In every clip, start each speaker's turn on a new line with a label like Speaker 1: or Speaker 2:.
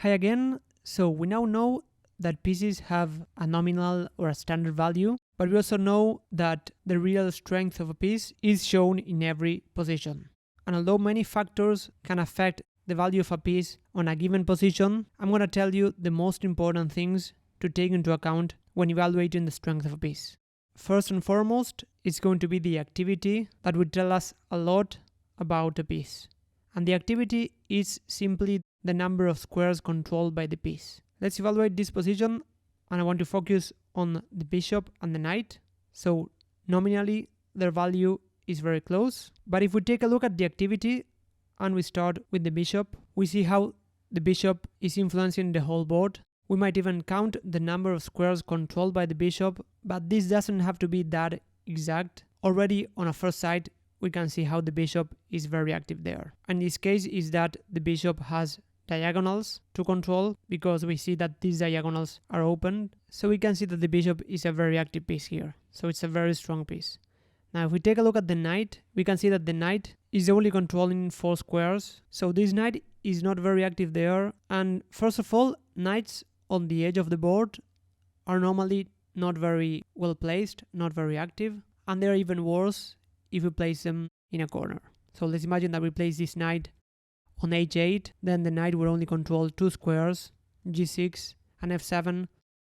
Speaker 1: Hi again. So we now know that pieces have a nominal or a standard value, but we also know that the real strength of a piece is shown in every position. And although many factors can affect the value of a piece on a given position, I'm going to tell you the most important things to take into account when evaluating the strength of a piece. First and foremost, it's going to be the activity that will tell us a lot about a piece. And the activity is simply the number of squares controlled by the piece. Let's evaluate this position, and I want to focus on the bishop and the knight. So nominally their value is very close, but if we take a look at the activity and we start with the bishop, we see how the bishop is influencing the whole board. We might even count the number of squares controlled by the bishop, but this doesn't have to be that exact. Already on a first sight, we can see how the bishop is very active there. And this case is that the bishop has diagonals to control, because we see that these diagonals are open. So we can see that the bishop is a very active piece here. So it's a very strong piece. Now if we take a look at the knight, we can see that the knight is only controlling 4 squares. So this knight is not very active there. And first of all, knights on the edge of the board are normally not very well placed, not very active. And they're even worse if we place them in a corner. So let's imagine that we place this knight on h8, then the knight will only control 2 squares, g6 and f7.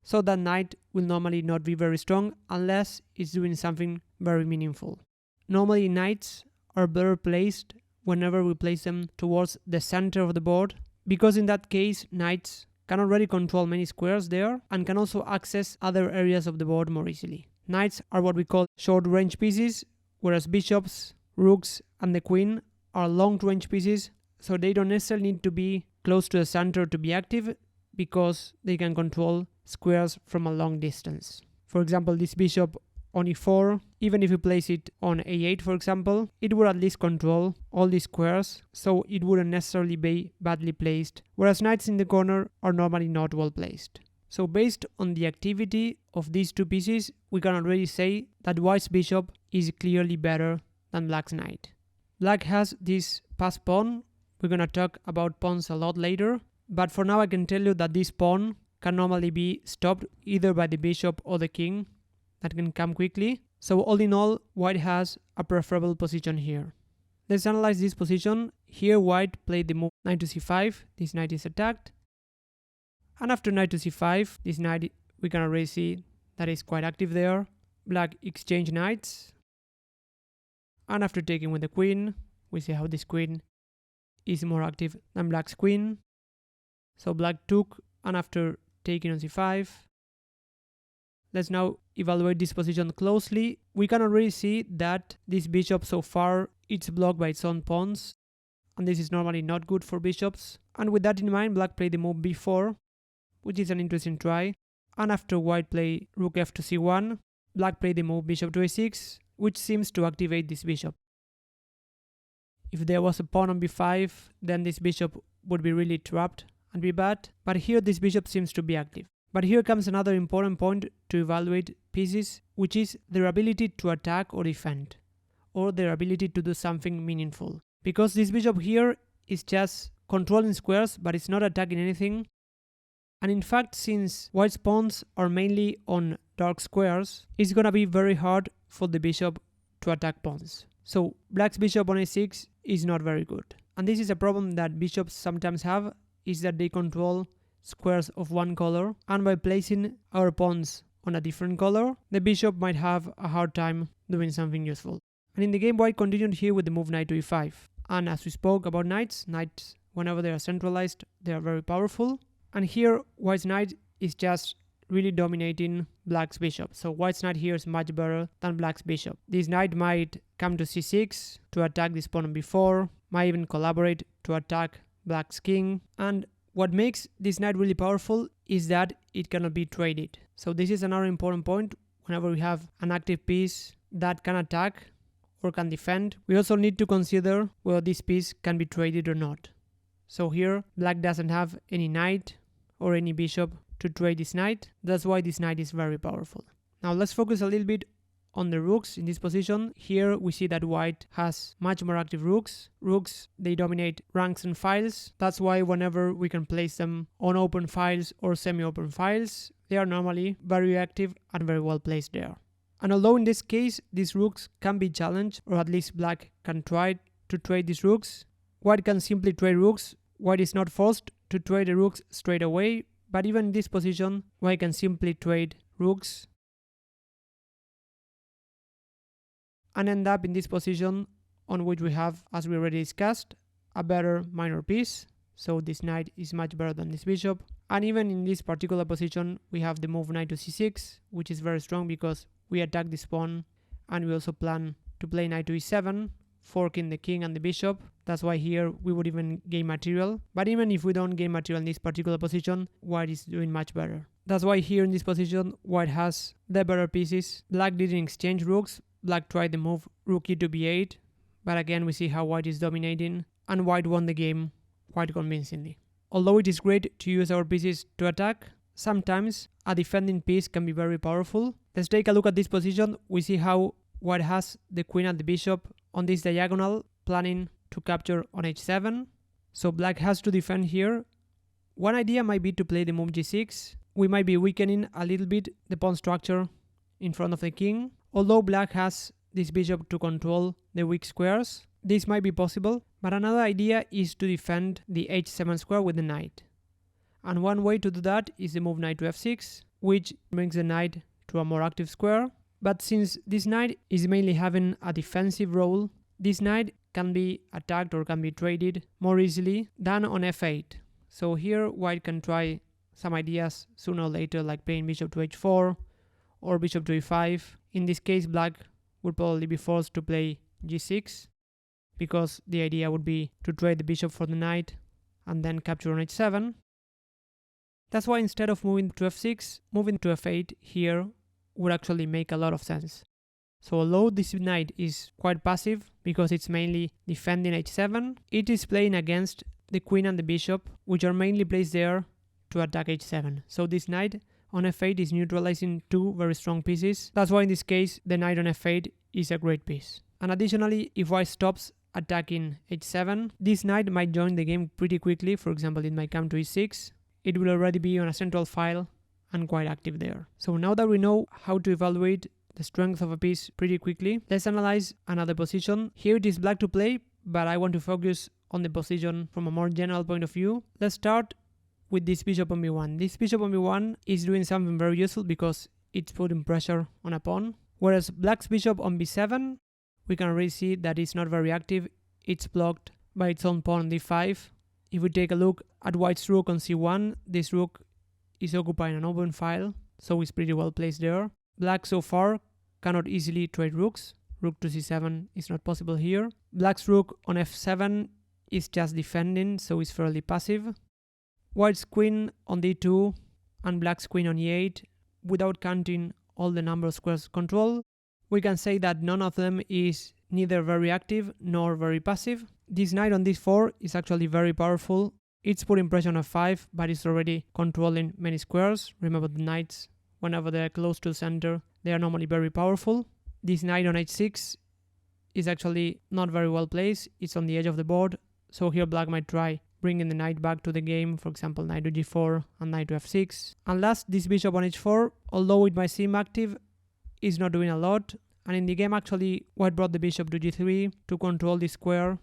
Speaker 1: So that knight will normally not be very strong unless it's doing something very meaningful. Normally knights are better placed whenever we place them towards the center of the board, because in that case knights can already control many squares there and can also access other areas of the board more easily. Knights are what we call short range pieces, whereas bishops, rooks and the queen are long range pieces, so they don't necessarily need to be close to the center to be active, because they can control squares from a long distance. For example, this bishop on e4, even if you place it on a8 for example, it would at least control all these squares, so it wouldn't necessarily be badly placed, whereas knights in the corner are normally not well placed. So based on the activity of these two pieces, we can already say that white's bishop is clearly better than black's knight. Black has this pass pawn. We're gonna talk about pawns a lot later, but for now I can tell you that this pawn can normally be stopped either by the bishop or the king that can come quickly. So all in all, white has a preferable position here. Let's analyze this position. Here white played the move knight to c5, this knight is attacked. And after knight to c5, this knight, we can already see that is quite active there. Black exchanged knights. And after taking with the queen, we see how this queen is more active than black's queen. So black took, and after taking on c5, let's now evaluate this position closely. We can already see that this bishop so far it's blocked by its own pawns, and this is normally not good for bishops. And with that in mind, black played the move b4, which is an interesting try. And after white played rook f to c1, black played the move bishop to a6, which seems to activate this bishop. If there was a pawn on b5, then this bishop would be really trapped and be bad, but here this bishop seems to be active. But here comes another important point to evaluate pieces, which is their ability to attack or defend, or their ability to do something meaningful. Because this bishop here is just controlling squares, but it's not attacking anything. And in fact, since white's pawns are mainly on dark squares, it's gonna be very hard for the bishop to attack pawns. So black's bishop on a6 is not very good. And this is a problem that bishops sometimes have, is that they control squares of one color, and by placing our pawns on a different color, the bishop might have a hard time doing something useful. And in the game, white continued here with the move knight to e5. And as we spoke about knights, whenever they are centralized, they are very powerful. And here white's knight is just really dominating black's bishop. So white's knight here is much better than black's bishop. This knight might come to c6 to attack this pawn on b4, might even collaborate to attack black's king. And what makes this knight really powerful is that it cannot be traded. So this is another important point. Whenever we have an active piece that can attack or can defend, we also need to consider whether this piece can be traded or not. So here black doesn't have any knight or any bishop to trade this knight. That's why this knight is very powerful. Now let's focus a little bit on the rooks in this position, here we see that white has much more active rooks. Rooks, they dominate ranks and files. That's why whenever we can place them on open files or semi-open files, they are normally very active and very well placed there. And although in this case these rooks can be challenged, or at least black can try to trade these rooks, white can simply trade rooks. White is not forced to trade the rooks straight away, but even in this position, white can simply trade rooks and end up in this position on which we have, as we already discussed, a better minor piece. So this knight is much better than this bishop. And even in this particular position, we have the move knight to c6, which is very strong because we attack this pawn, and we also plan to play knight to e7, forking the king and the bishop. That's why here we would even gain material. But even if we don't gain material in this particular position, white is doing much better. That's why here in this position, white has the better pieces. Black didn't exchange rooks. Black tried the move rook e to b8, but again we see how white is dominating, and white won the game quite convincingly. Although it is great to use our pieces to attack, sometimes a defending piece can be very powerful. Let's take a look at this position. We see how white has the queen and the bishop on this diagonal, planning to capture on h7. So black has to defend here. One idea might be to play the move g6. We might be weakening a little bit the pawn structure in front of the king. Although black has this bishop to control the weak squares, this might be possible, but another idea is to defend the h7 square with the knight. And one way to do that is the move knight to f6, which brings the knight to a more active square. But since this knight is mainly having a defensive role, this knight can be attacked or can be traded more easily than on f8. So here white can try some ideas sooner or later, like playing bishop to h4 or bishop to e5. In this case, black would probably be forced to play g6, because the idea would be to trade the bishop for the knight and then capture on h7. That's why instead of moving to f6, moving to f8 here would actually make a lot of sense. So although this knight is quite passive because it's mainly defending h7, it is playing against the queen and the bishop, which are mainly placed there to attack h7. So this knight on f8 is neutralizing two very strong pieces. That's why in this case the knight on f8 is a great piece. And additionally, if white stops attacking h7, this knight might join the game pretty quickly. For example, it might come to e6. It will already be on a central file and quite active there. So now that we know how to evaluate the strength of a piece pretty quickly, let's analyze another position. Here it is black to play, but I want to focus on the position from a more general point of view. Let's start with this bishop on b1. This bishop on b1 is doing something very useful because it's putting pressure on a pawn. Whereas black's bishop on b7, we can already see that it's not very active. It's blocked by its own pawn on d5. If we take a look at white's rook on c1, this rook is occupying an open file, so it's pretty well placed there. Black so far cannot easily trade rooks. Rook to c7 is not possible here. Black's rook on f7 is just defending, so it's fairly passive. White's queen on d2 and black's queen on e8, without counting all the number of squares control, we can say that none of them is neither very active nor very passive. This knight on d4 is actually very powerful. It's putting pressure on f5, but it's already controlling many squares. Remember, the knights, whenever they're close to center, they are normally very powerful. This knight on h6 is actually not very well placed. It's on the edge of the board, so here black might try bringing the knight back to the game, for example knight to g4 and knight to f6. And last, this bishop on h4, although it might seem active, is not doing a lot. And in the game actually white brought the bishop to g3 to control the square.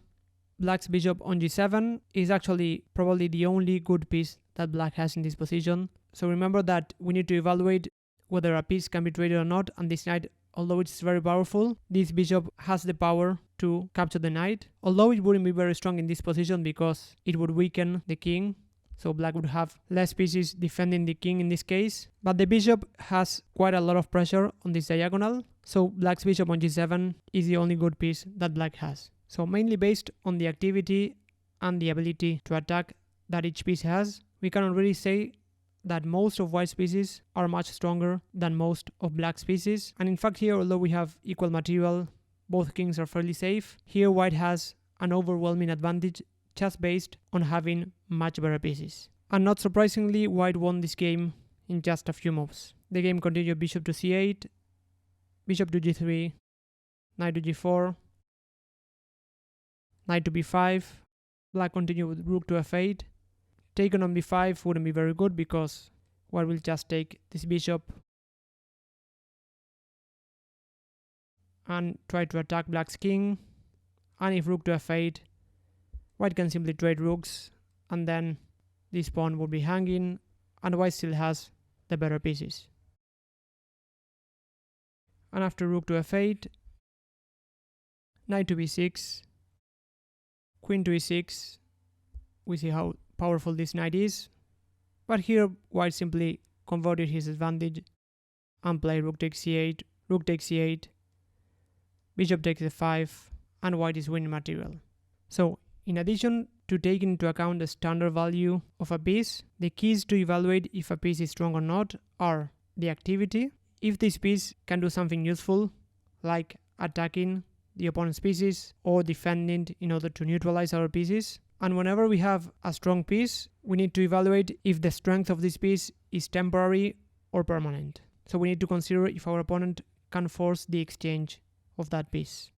Speaker 1: Black's bishop on g7 is actually probably the only good piece that black has in this position. So remember that we need to evaluate whether a piece can be traded or not, and this knight, although it's very powerful, this bishop has the power to capture the knight. Although it wouldn't be very strong in this position because it would weaken the king, so black would have less pieces defending the king in this case. But the bishop has quite a lot of pressure on this diagonal, so black's bishop on g7 is the only good piece that black has. So mainly based on the activity and the ability to attack that each piece has, we can already say that most of white's pieces are much stronger than most of black's pieces. And in fact here, although we have equal material, both kings are fairly safe. Here white has an overwhelming advantage just based on having much better pieces. And not surprisingly, white won this game in just a few moves. The game continued bishop to c8, bishop to g3, knight to g4, knight to b5, black continue with rook to f8. Taken on b5 wouldn't be very good because white will just take this bishop and try to attack black's king. And if rook to f8, white can simply trade rooks and then this pawn would be hanging and white still has the better pieces. And after rook to f8, knight to b6, queen to e6, we see how powerful this knight is. But here white simply converted his advantage and played rook takes c8, rook takes c8, bishop takes f5, and white is winning material. So in addition to taking into account the standard value of a piece, the keys to evaluate if a piece is strong or not are the activity, if this piece can do something useful like attacking the opponent's pieces or defending in order to neutralize our pieces. And whenever we have a strong piece, we need to evaluate if the strength of this piece is temporary or permanent. So we need to consider if our opponent can force the exchange of that piece.